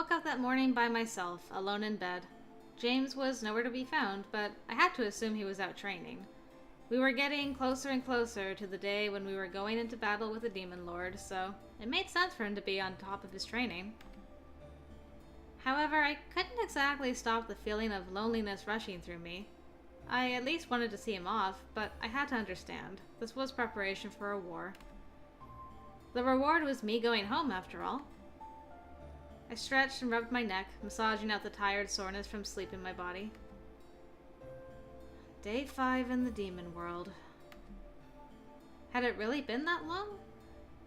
woke up that morning by myself, alone in bed. James was nowhere to be found, but I had to assume he was out training. We were getting closer and closer to the day when we were going into battle with the Demon Lord, so it made sense for him to be on top of his training. However, I couldn't exactly stop the feeling of loneliness rushing through me. I at least wanted to see him off, but I had to understand. This was preparation for a war. The reward was me going home, after all. I stretched and rubbed my neck, massaging out the tired soreness from sleep in my body. Day 5 in the demon world. Had it really been that long?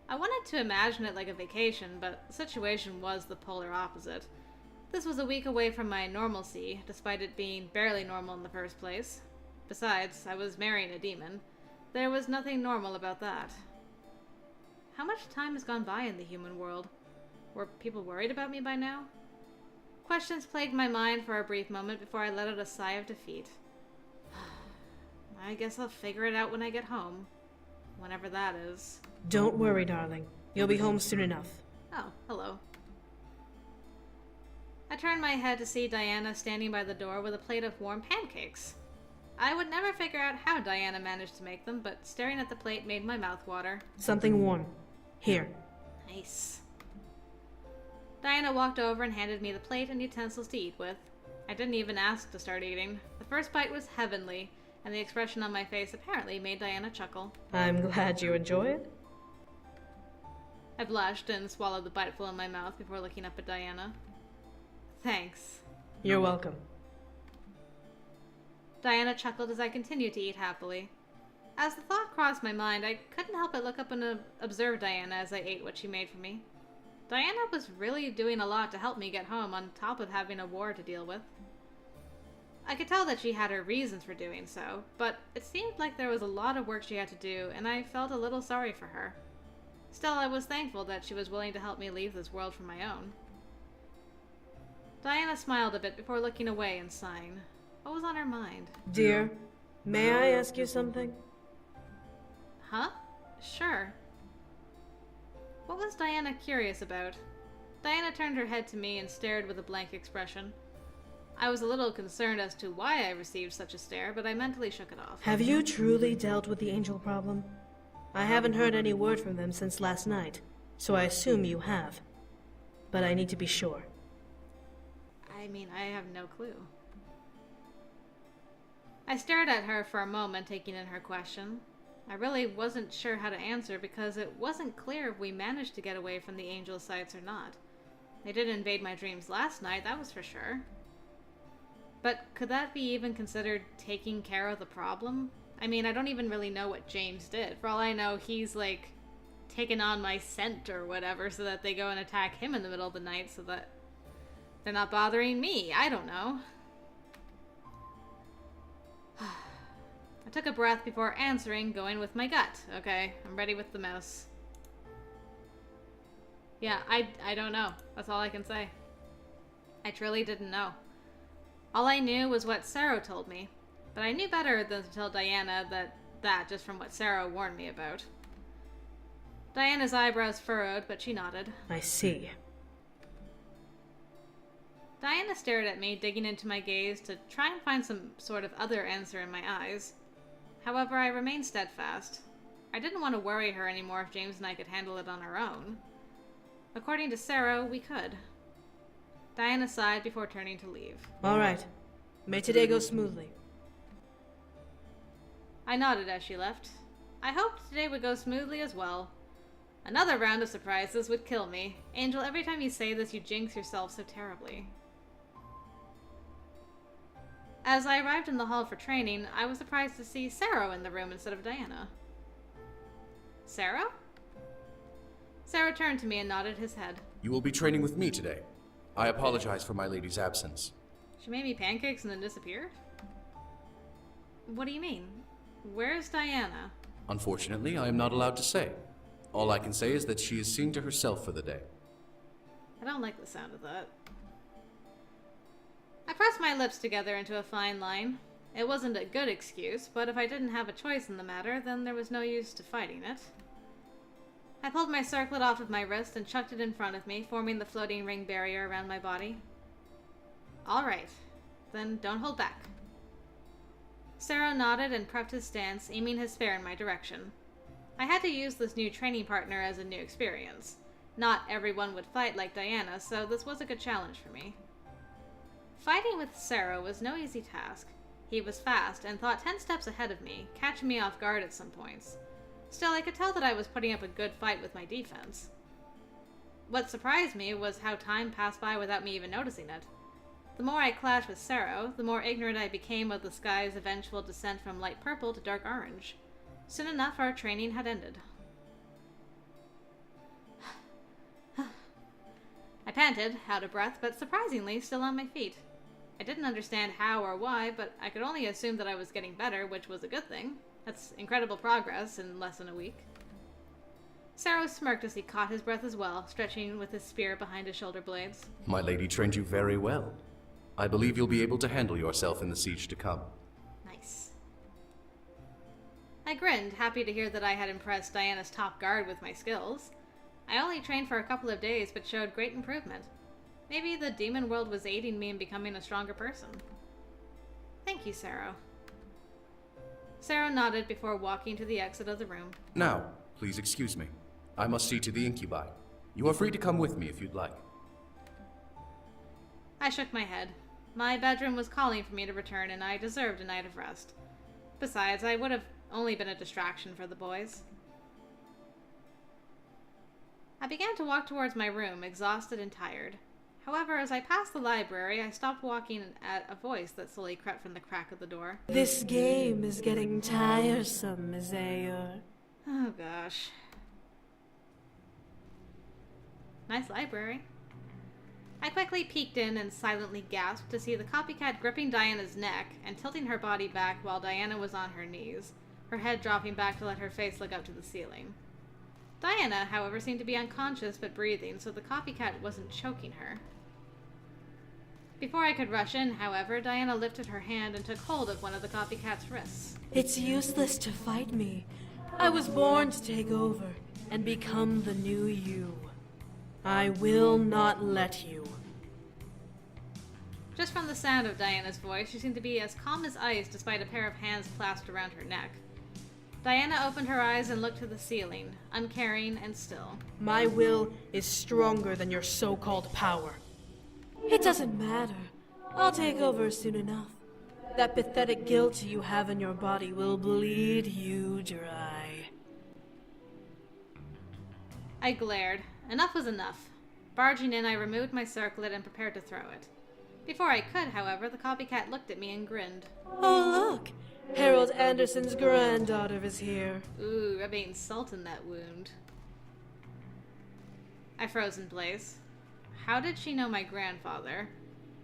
I wanted to imagine it like a vacation, but the situation was the polar opposite. This was a week away from my normalcy, despite it being barely normal in the first place. Besides, I was marrying a demon. There was nothing normal about that. How much time has gone by in the human world? Were people worried about me by now? Questions plagued my mind for a brief moment before I let out a sigh of defeat. I guess I'll figure it out when I get home. Whenever that is. Don't worry, darling. You'll be home soon enough. Oh, hello. I turned my head to see Diana standing by the door with a plate of warm pancakes. I would never figure out how Diana managed to make them, but staring at the plate made my mouth water. Something warm. Here. Nice. Diana walked over and handed me the plate and utensils to eat with. I didn't even ask to start eating. The first bite was heavenly, and the expression on my face apparently made Diana chuckle. I'm glad you enjoy it. I blushed and swallowed the biteful in my mouth before looking up at Diana. Thanks. You're welcome. Diana chuckled as I continued to eat happily. As the thought crossed my mind, I couldn't help but look up and observe Diana as I ate what she made for me. Diana was really doing a lot to help me get home on top of having a war to deal with. I could tell that she had her reasons for doing so, but it seemed like there was a lot of work she had to do, and I felt a little sorry for her. Still, I was thankful that she was willing to help me leave this world for my own. Diana smiled a bit before looking away and sighing. What was on her mind? Dear, may I ask you something? Huh? Sure. What was Diana curious about? Diana turned her head to me and stared with a blank expression. I was a little concerned as to why I received such a stare, but I mentally shook it off. Have you truly dealt with the angel problem? I haven't heard any word from them since last night, so I assume you have. But I need to be sure. I mean, I have no clue. I stared at her for a moment, taking in her question. I really wasn't sure how to answer because it wasn't clear if we managed to get away from the angel sites or not. They did invade my dreams last night, that was for sure. But could that be even considered taking care of the problem? I mean, I don't even really know what James did. For all I know, he's like taken on my scent or whatever so that they go and attack him in the middle of the night so that they're not bothering me. I don't know. I took a breath before answering, going with my gut. Okay, I'm ready with the mouse. Yeah, I don't know. That's all I can say. I truly didn't know. All I knew was what Sarah told me, but I knew better than to tell Diana that just from what Sarah warned me about. Diana's eyebrows furrowed, but she nodded. I see. Diana stared at me, digging into my gaze to try and find some sort of other answer in my eyes. However, I remained steadfast. I didn't want to worry her anymore if James and I could handle it on our own. According to Sarah, we could. Diana sighed before turning to leave. All right. May today go smoothly. I nodded as she left. I hoped today would go smoothly as well. Another round of surprises would kill me. Angel, every time you say this, you jinx yourself so terribly. As I arrived in the hall for training, I was surprised to see Sarah in the room instead of Diana. Sarah? Sarah turned to me and nodded his head. You will be training with me today. I apologize for my lady's absence. She made me pancakes and then disappeared? What do you mean? Where's Diana? Unfortunately, I am not allowed to say. All I can say is that she is seeing to herself for the day. I don't like the sound of that. I pressed my lips together into a fine line. It wasn't a good excuse, but if I didn't have a choice in the matter, then there was no use to fighting it. I pulled my circlet off of my wrist and chucked it in front of me, forming the floating ring barrier around my body. Alright, then don't hold back. Sero nodded and prepped his stance, aiming his spear in my direction. I had to use this new training partner as a new experience. Not everyone would fight like Diana, so this was a good challenge for me. Fighting with Sero was no easy task. He was fast and thought 10 steps ahead of me, catching me off guard at some points. Still, I could tell that I was putting up a good fight with my defense. What surprised me was how time passed by without me even noticing it. The more I clashed with Sero, the more ignorant I became of the sky's eventual descent from light purple to dark orange. Soon enough, our training had ended. I panted, out of breath, but surprisingly still on my feet. I didn't understand how or why, but I could only assume that I was getting better, which was a good thing. That's incredible progress in less than a week. Sero smirked as he caught his breath as well, stretching with his spear behind his shoulder blades. My lady trained you very well. I believe you'll be able to handle yourself in the siege to come. Nice. I grinned, happy to hear that I had impressed Diana's top guard with my skills. I only trained for a couple of days, but showed great improvement. Maybe the demon world was aiding me in becoming a stronger person. Thank you, Sero. Sero nodded before walking to the exit of the room. Now, please excuse me. I must see to the incubi. You are free to come with me if you'd like. I shook my head. My bedroom was calling for me to return, and I deserved a night of rest. Besides, I would have only been a distraction for the boys. I began to walk towards my room, exhausted and tired. However, as I passed the library, I stopped walking at a voice that slowly crept from the crack of the door. This game is getting tiresome, Miss Ayer. Oh gosh. Nice library. I quickly peeked in and silently gasped to see the copycat gripping Diana's neck and tilting her body back while Diana was on her knees, her head dropping back to let her face look up to the ceiling. Diana, however, seemed to be unconscious but breathing, so the copycat wasn't choking her. Before I could rush in, however, Diana lifted her hand and took hold of one of the copycat's wrists. It's useless to fight me. I was born to take over and become the new you. I will not let you. Just from the sound of Diana's voice, she seemed to be as calm as ice despite a pair of hands clasped around her neck. Diana opened her eyes and looked to the ceiling, uncaring and still. My will is stronger than your so-called power. It doesn't matter. I'll take over soon enough. That pathetic guilt you have in your body will bleed you dry. I glared. Enough was enough. Barging in, I removed my circlet and prepared to throw it. Before I could, however, the copycat looked at me and grinned. Oh, look! Harold Anderson's granddaughter is here. Ooh, rubbing salt in that wound. I froze in place. How did she know my grandfather?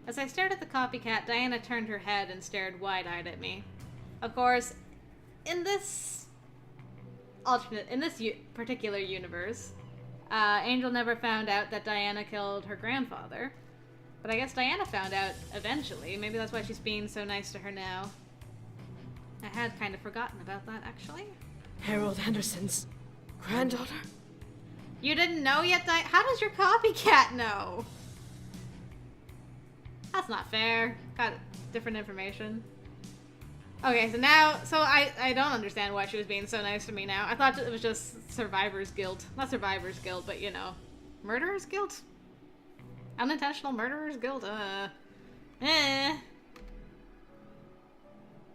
As I stared at the copycat, Diana turned her head and stared wide-eyed at me. Of course, in this particular universe, Angel never found out that Diana killed her grandfather. But I guess Diana found out eventually. Maybe that's why she's being so nice to her now. I had kind of forgotten about that, actually. Harold Anderson's granddaughter? You didn't know yet, How does your copycat know? That's not fair. Got different information. Okay, so I don't understand why she was being so nice to me now. I thought it was just survivor's guilt. Not survivor's guilt, but, you know, murderer's guilt? Unintentional murderer's guilt?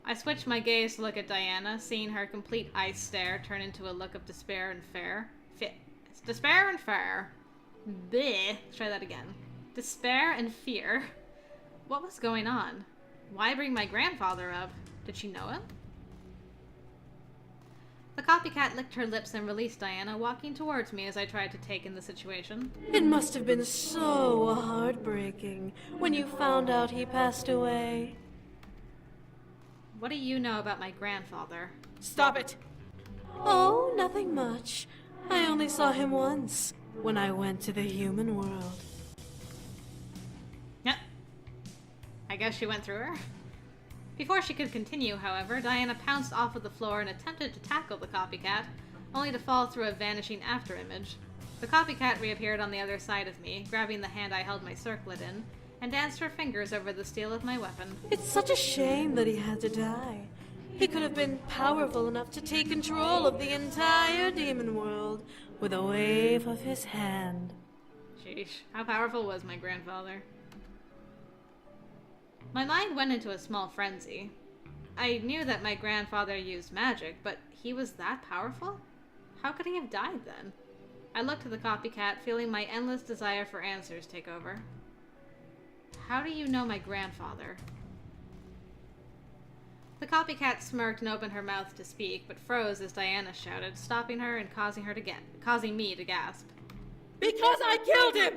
I switched my gaze to look at Diana, seeing her complete ice stare turn into a look of despair and fear. Despair and fear. Bleh. Let's try that again. Despair and fear. What was going on? Why bring my grandfather up? Did she know him? The copycat licked her lips and released Diana, walking towards me as I tried to take in the situation. It must have been so heartbreaking when you found out he passed away. What do you know about my grandfather? Stop it! Oh, nothing much. I only saw him once, when I went to the human world. Yep. I guess she went through her. Before she could continue, however, Diana pounced off of the floor and attempted to tackle the copycat, only to fall through a vanishing afterimage. The copycat reappeared on the other side of me, grabbing the hand I held my circlet in, and danced her fingers over the steel of my weapon. It's such a shame that he had to die. He could have been powerful enough to take control of the entire demon world with a wave of his hand. Sheesh, how powerful was my grandfather? My mind went into a small frenzy. I knew that my grandfather used magic, but he was that powerful? How could he have died then? I looked to the copycat, feeling my endless desire for answers take over. How do you know my grandfather? The copycat smirked and opened her mouth to speak, but froze as Diana shouted, stopping her and causing me to gasp. Because I killed him!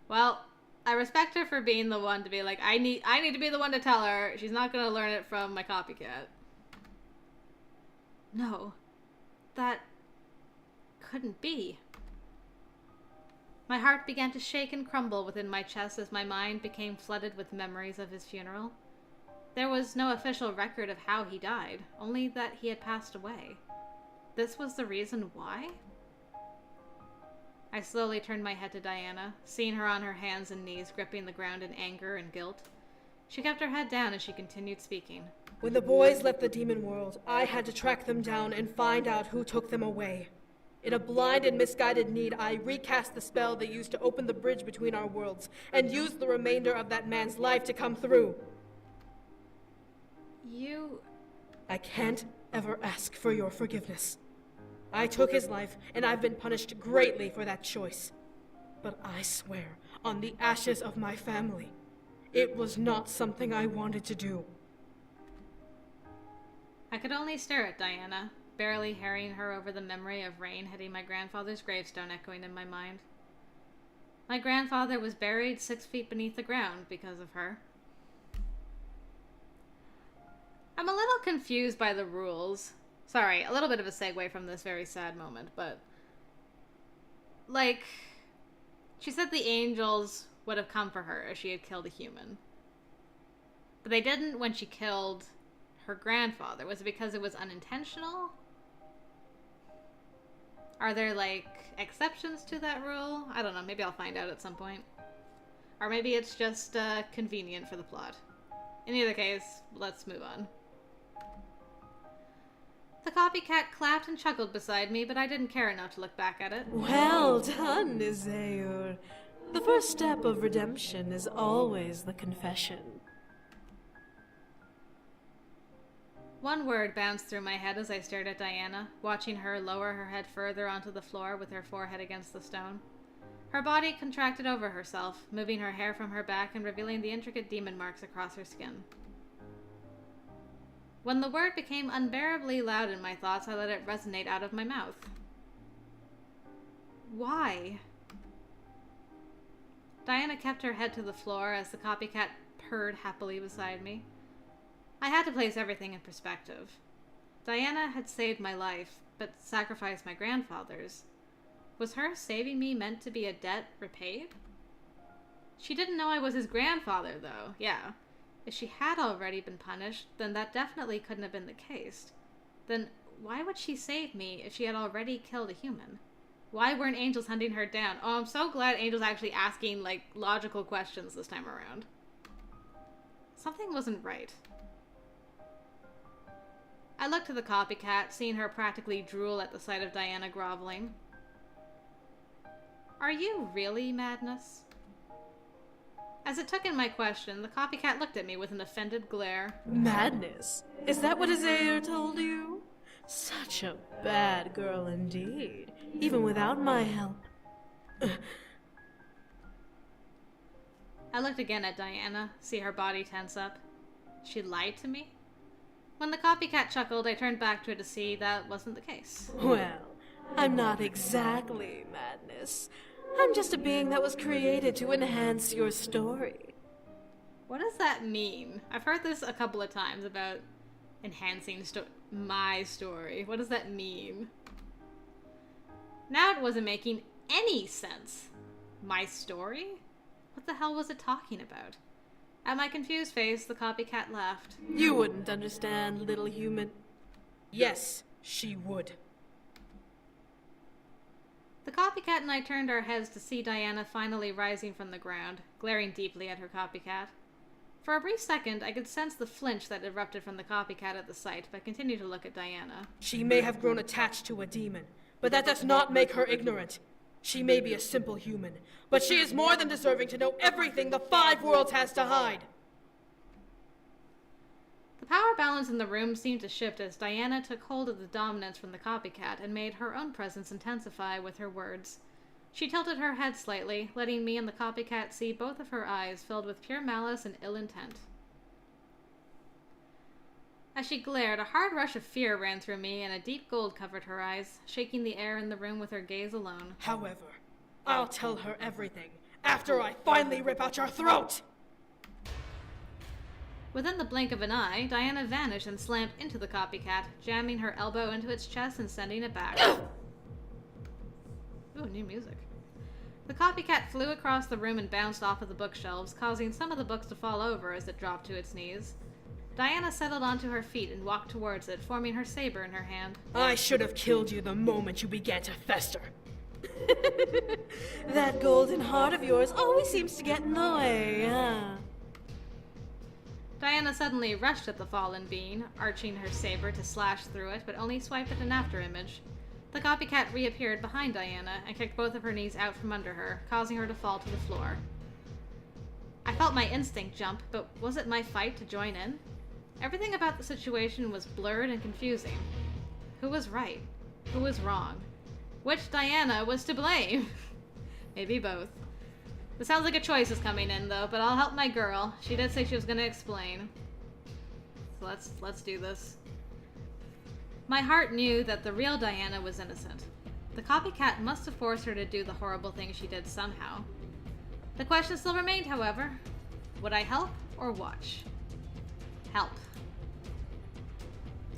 Well, I respect her for being the one to be like, I need to be the one to tell her. She's not going to learn it from my copycat. No, that couldn't be. My heart began to shake and crumble within my chest as my mind became flooded with memories of his funeral. There was no official record of how he died, only that he had passed away. This was the reason why? I slowly turned my head to Diana, seeing her on her hands and knees gripping the ground in anger and guilt. She kept her head down as she continued speaking. When the boys left the demon world, I had to track them down and find out who took them away. In a blind and misguided need, I recast the spell they used to open the bridge between our worlds, and used the remainder of that man's life to come through. I can't ever ask for your forgiveness. I took his life, and I've been punished greatly for that choice. But I swear, on the ashes of my family, it was not something I wanted to do. I could only stare at Diana, barely hearing her over the memory of rain hitting my grandfather's gravestone echoing in my mind. My grandfather was buried 6 feet beneath the ground because of her. I'm a little confused by the rules. Sorry, a little bit of a segue from this very sad moment, but... like, she said the angels would have come for her if she had killed a human. But they didn't when she killed her grandfather. Was it because it was unintentional? Are there, like, exceptions to that rule? I don't know, maybe I'll find out at some point. Or maybe it's just convenient for the plot. In either case, let's move on. The copycat clapped and chuckled beside me, but I didn't care enough to look back at it. Well done, Izeur. The first step of redemption is always the confession. One word bounced through my head as I stared at Diana, watching her lower her head further onto the floor with her forehead against the stone. Her body contracted over herself, moving her hair from her back and revealing the intricate demon marks across her skin. When the word became unbearably loud in my thoughts, I let it resonate out of my mouth. Why? Diana kept her head to the floor as the copycat purred happily beside me. I had to place everything in perspective. Diana had saved my life, but sacrificed my grandfather's. Was her saving me meant to be a debt repaid? She didn't know I was his grandfather, though. Yeah. If she had already been punished, then that definitely couldn't have been the case. Then why would she save me if she had already killed a human? Why weren't angels hunting her down? Oh, I'm so glad Angel's actually asking, like, logical questions this time around. Something wasn't right. I looked to the copycat, seeing her practically drool at the sight of Diana groveling. Are you really Madness? As it took in my question, the copycat looked at me with an offended glare. Madness? Is that what Izeur told you? Such a bad girl indeed, even without my help. I looked again at Diana, see her body tense up. She lied to me? When the copycat chuckled, I turned back to her to see that wasn't the case. Well, I'm not exactly Madness. I'm just a being that was created to enhance your story. What does that mean? I've heard this a couple of times about enhancing my story. What does that mean? Now it wasn't making any sense. My story? What the hell was it talking about? At my confused face, the copycat laughed. You wouldn't understand, little human. Yes, she would. The copycat and I turned our heads to see Diana finally rising from the ground, glaring deeply at her copycat. For a brief second, I could sense the flinch that erupted from the copycat at the sight, but continued to look at Diana. She may have grown attached to a demon, but that does not make her ignorant. She may be a simple human, but she is more than deserving to know everything the 5 worlds has to hide. The power balance in the room seemed to shift as Diana took hold of the dominance from the copycat and made her own presence intensify with her words. She tilted her head slightly, letting me and the copycat see both of her eyes filled with pure malice and ill intent. As she glared, a hard rush of fear ran through me, and a deep gold covered her eyes, shaking the air in the room with her gaze alone. However, I'll tell her everything after I finally rip out your throat! Within the blink of an eye, Diana vanished and slammed into the copycat, jamming her elbow into its chest and sending it back. Ooh, new music. The copycat flew across the room and bounced off of the bookshelves, causing some of the books to fall over as it dropped to its knees. Diana settled onto her feet and walked towards it, forming her saber in her hand. I should have killed you the moment you began to fester. That golden heart of yours always seems to get in the way, huh? Diana suddenly rushed at the fallen being, arching her saber to slash through it, but only swiped at an afterimage. The copycat reappeared behind Diana and kicked both of her knees out from under her, causing her to fall to the floor. I felt my instinct jump, but was it my fight to join in? Everything about the situation was blurred and confusing. Who was right? Who was wrong? Which Diana was to blame? Maybe both. It sounds like a choice is coming in, though, but I'll help my girl. She did say she was going to explain. So let's do this. My heart knew that the real Diana was innocent. The copycat must have forced her to do the horrible thing she did somehow. The question still remained, however. Would I help or watch? Help.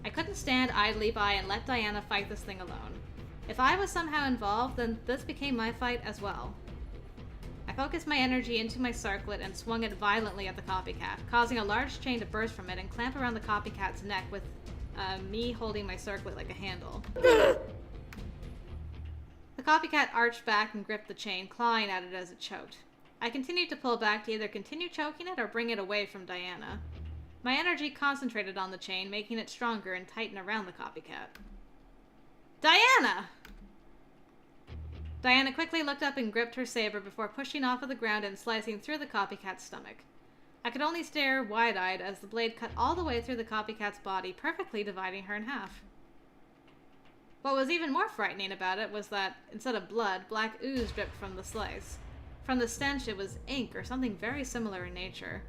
I couldn't stand idly by and let Diana fight this thing alone. If I was somehow involved, then this became my fight as well. I focused my energy into my circlet and swung it violently at the copycat, causing a large chain to burst from it and clamp around the copycat's neck with me holding my circlet like a handle. The copycat arched back and gripped the chain, clawing at it as it choked. I continued to pull back to either continue choking it or bring it away from Diana. My energy concentrated on the chain, making it stronger and tighten around the copycat. Diana! Diana quickly looked up and gripped her saber before pushing off of the ground and slicing through the copycat's stomach. I could only stare wide-eyed as the blade cut all the way through the copycat's body, perfectly dividing her in half. What was even more frightening about it was that, instead of blood, black ooze dripped from the slice. From the stench, it was ink or something very similar in nature.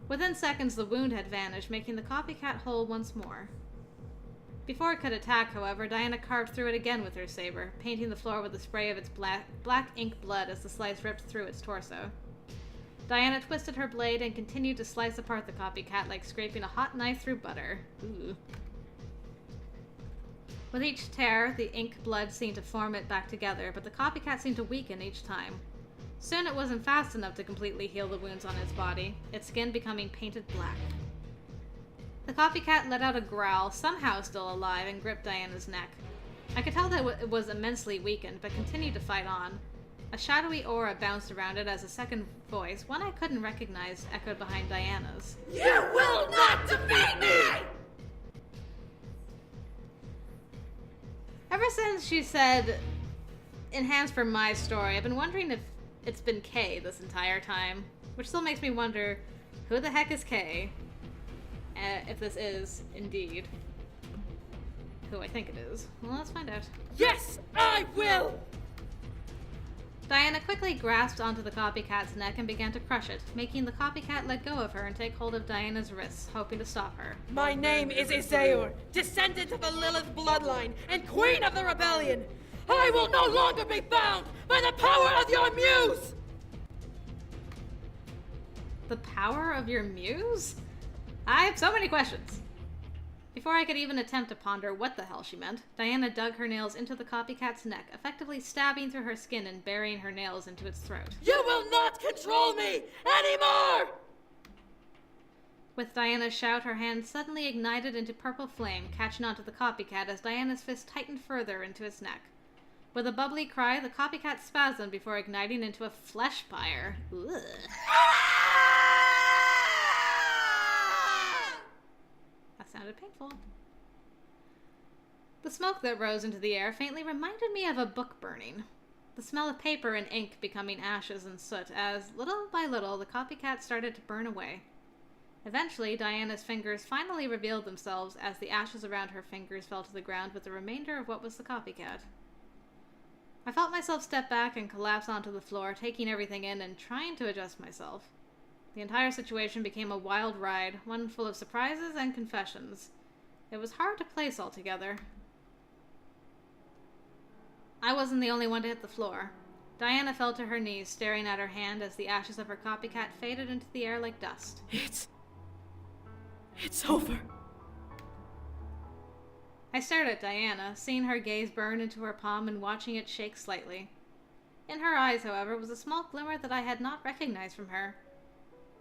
Within seconds, the wound had vanished, making the copycat whole once more. Before it could attack, however, Diana carved through it again with her saber, painting the floor with a spray of its black ink blood as the slice ripped through its torso. Diana twisted her blade and continued to slice apart the copycat like scraping a hot knife through butter. Ooh. With each tear, the ink blood seemed to form it back together, but the copycat seemed to weaken each time. Soon it wasn't fast enough to completely heal the wounds on its body, its skin becoming painted black. The copycat let out a growl, somehow still alive, and gripped Diana's neck. I could tell that it was immensely weakened, but continued to fight on. A shadowy aura bounced around it as a second voice, one I couldn't recognize, echoed behind Diana's. You will not defeat me! Ever since she said, "Enhance for my story," I've been wondering if it's been Kay this entire time, which still makes me wonder, who the heck is Kay? If this is, indeed, who I think it is. Well, let's find out. Yes, I will! Diana quickly grasped onto the copycat's neck and began to crush it, making the copycat let go of her and take hold of Diana's wrists, hoping to stop her. My name is Isaur, descendant of the Lilith bloodline and queen of the rebellion. I will no longer be bound by the power of your muse! The power of your muse? I have so many questions. Before I could even attempt to ponder what the hell she meant, Diana dug her nails into the copycat's neck, effectively stabbing through her skin and burying her nails into its throat. You will not control me anymore! With Diana's shout, her hand suddenly ignited into purple flame, catching onto the copycat as Diana's fist tightened further into its neck. With a bubbly cry, the copycat spasmed before igniting into a flesh pyre. Ugh. That sounded painful. The smoke that rose into the air faintly reminded me of a book burning. The smell of paper and ink becoming ashes and soot as, little by little, the copycat started to burn away. Eventually, Diana's fingers finally revealed themselves as the ashes around her fingers fell to the ground with the remainder of what was the copycat. I felt myself step back and collapse onto the floor, taking everything in and trying to adjust myself. The entire situation became a wild ride, one full of surprises and confessions. It was hard to place all together. I wasn't the only one to hit the floor. Diana fell to her knees, staring at her hand as the ashes of her copycat faded into the air like dust. It's over. I stared at Diana, seeing her gaze burn into her palm and watching it shake slightly. In her eyes, however, was a small glimmer that I had not recognized from her.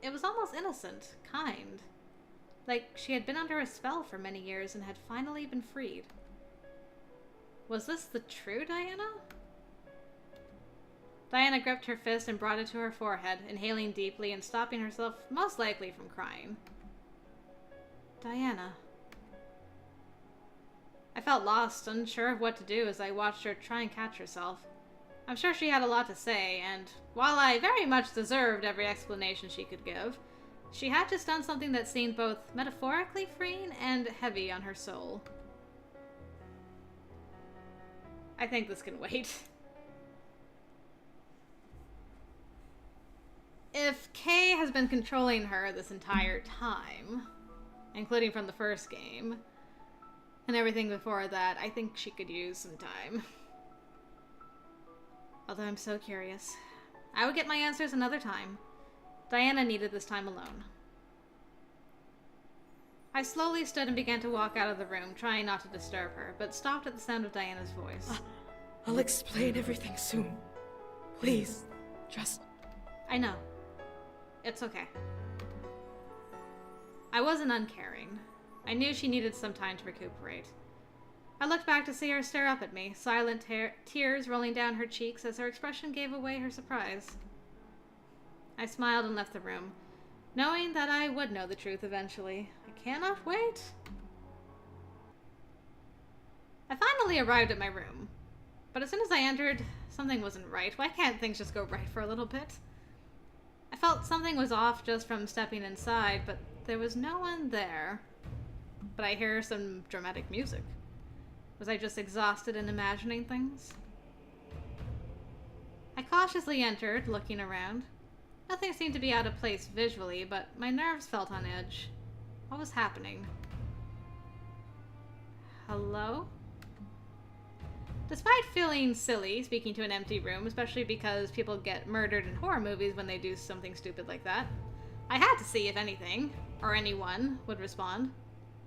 It was almost innocent, kind. Like she had been under a spell for many years and had finally been freed. Was this the true Diana? Diana gripped her fist and brought it to her forehead, inhaling deeply and stopping herself, most likely from crying. Diana. I felt lost, unsure of what to do as I watched her try and catch herself. I'm sure she had a lot to say, and while I very much deserved every explanation she could give, she had just done something that seemed both metaphorically freeing and heavy on her soul. I think this can wait. If Kay has been controlling her this entire time, including from the first game, and everything before that, I think she could use some time. Although I'm so curious. I would get my answers another time. Diana needed this time alone. I slowly stood and began to walk out of the room, trying not to disturb her, but stopped at the sound of Diana's voice. I'll explain everything soon. Please, just... I know. It's okay. I wasn't uncaring. I knew she needed some time to recuperate. I looked back to see her stare up at me, silent tears rolling down her cheeks as her expression gave away her surprise. I smiled and left the room, knowing that I would know the truth eventually. I cannot wait. I finally arrived at my room, but as soon as I entered, something wasn't right. Why can't things just go right for a little bit? I felt something was off just from stepping inside, but there was no one there. But I hear some dramatic music. Was I just exhausted in imagining things? I cautiously entered, looking around. Nothing seemed to be out of place visually, but my nerves felt on edge. What was happening? Hello? Despite feeling silly speaking to an empty room, especially because people get murdered in horror movies when they do something stupid like that, I had to see if anything, or anyone, would respond.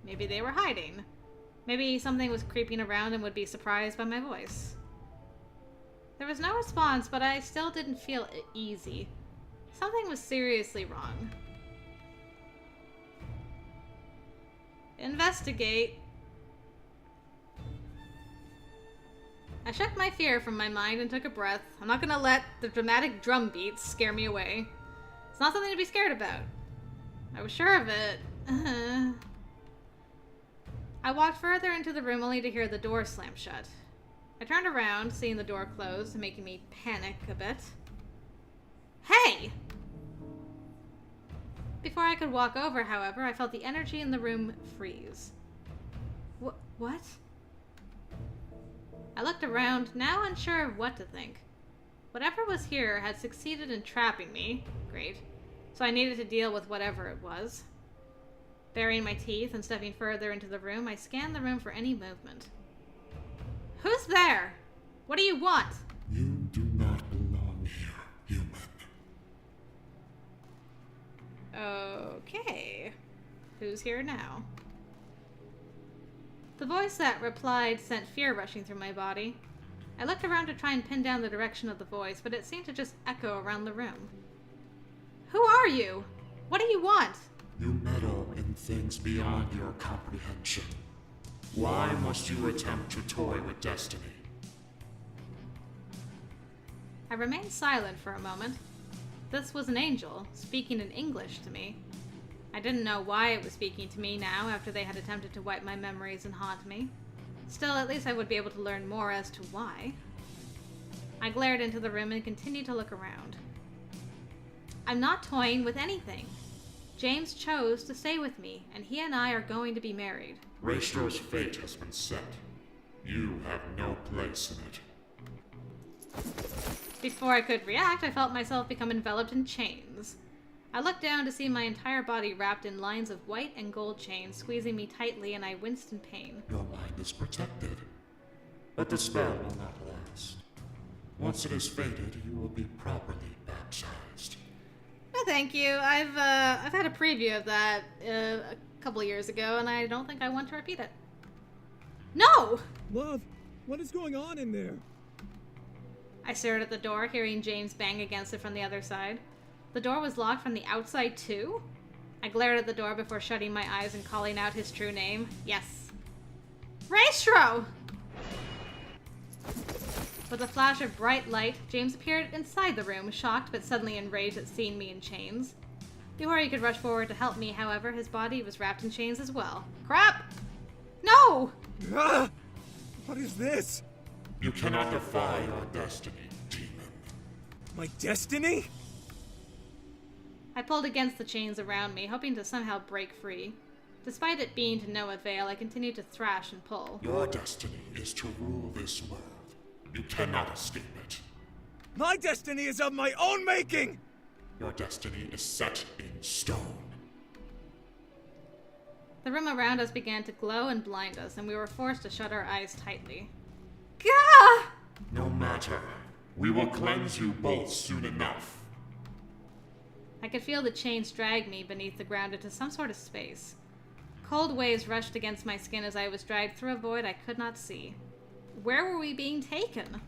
Maybe they were hiding. Maybe something was creeping around and would be surprised by my voice. There was no response, but I still didn't feel easy. Something was seriously wrong. Investigate. I shook my fear from my mind and took a breath. I'm not gonna let the dramatic drum beats scare me away. It's not something to be scared about. I was sure of it. I walked further into the room only to hear the door slam shut. I turned around, seeing the door closed, making me panic a bit. Hey! Before I could walk over, however, I felt the energy in the room freeze. What? I looked around, now unsure of what to think. Whatever was here had succeeded in trapping me. Great. So I needed to deal with whatever it was. Baring my teeth and stepping further into the room, I scanned the room for any movement. Who's there? What do you want? You do not belong here, human. Okay. Who's here now? The voice that replied sent fear rushing through my body. I looked around to try and pin down the direction of the voice, but it seemed to just echo around the room. Who are you? What do you want? You meddle in things beyond your comprehension. Why must you attempt to toy with destiny? I remained silent for a moment. This was an angel, speaking in English to me. I didn't know why it was speaking to me now after they had attempted to wipe my memories and haunt me. Still, at least I would be able to learn more as to why. I glared into the room and continued to look around. I'm not toying with anything. James chose to stay with me, and he and I are going to be married. Raestro's fate has been set. You have no place in it. Before I could react, I felt myself become enveloped in chains. I looked down to see my entire body wrapped in lines of white and gold chains squeezing me tightly, and I winced in pain. Your mind is protected. But the spell will not last. Once it is faded, you will be properly baptized. No, thank you. I've had a preview of that a couple of years ago, and I don't think I want to repeat it. No! Love, what is going on in there? I stared at the door, hearing James bang against it from the other side. The door was locked from the outside, too? I glared at the door before shutting my eyes and calling out his true name. Yes. Raestro! With a flash of bright light, James appeared inside the room, shocked but suddenly enraged at seeing me in chains. Before he could rush forward to help me, however, his body was wrapped in chains as well. Crap! No! Ah! What is this? You cannot defy your destiny, demon. My destiny? I pulled against the chains around me, hoping to somehow break free. Despite it being to no avail, I continued to thrash and pull. Your destiny is to rule this world. You cannot escape it. My destiny is of my own making! Your destiny is set in stone. The room around us began to glow and blind us, and we were forced to shut our eyes tightly. Gah! No matter. We will cleanse you both soon enough. I could feel the chains drag me beneath the ground into some sort of space. Cold waves rushed against my skin as I was dragged through a void I could not see. Where were we being taken?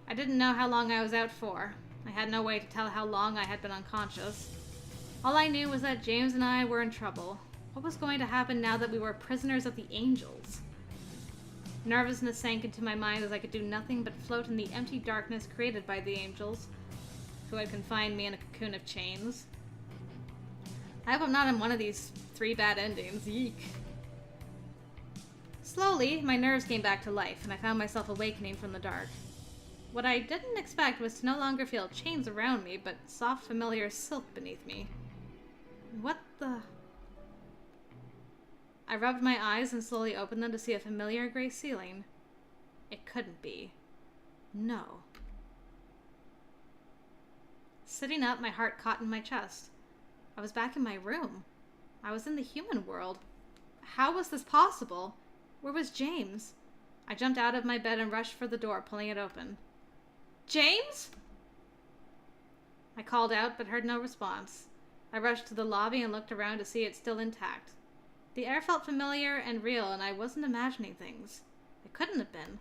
I didn't know how long I was out for. I had no way to tell how long I had been unconscious. All I knew was that James and I were in trouble. What was going to happen now that we were prisoners of the angels? Nervousness sank into my mind as I could do nothing but float in the empty darkness created by the angels, who had confined me in a cocoon of chains. I hope I'm not in one of these 3 bad endings. Yeek. Slowly, my nerves came back to life, and I found myself awakening from the dark. What I didn't expect was to no longer feel chains around me, but soft, familiar silk beneath me. What the... I rubbed my eyes and slowly opened them to see a familiar gray ceiling. It couldn't be. No. Sitting up, my heart caught in my chest. I was back in my room. I was in the human world. How was this possible? Where was James? I jumped out of my bed and rushed for the door, pulling it open. James? I called out, but heard no response. I rushed to the lobby and looked around to see it still intact. The air felt familiar and real, and I wasn't imagining things. It couldn't have been.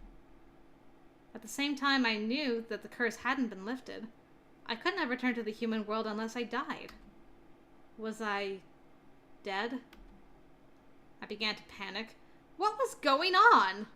At the same time, I knew that the curse hadn't been lifted. I couldn't have returned to the human world unless I died. Was I... dead? I began to panic. What was going on?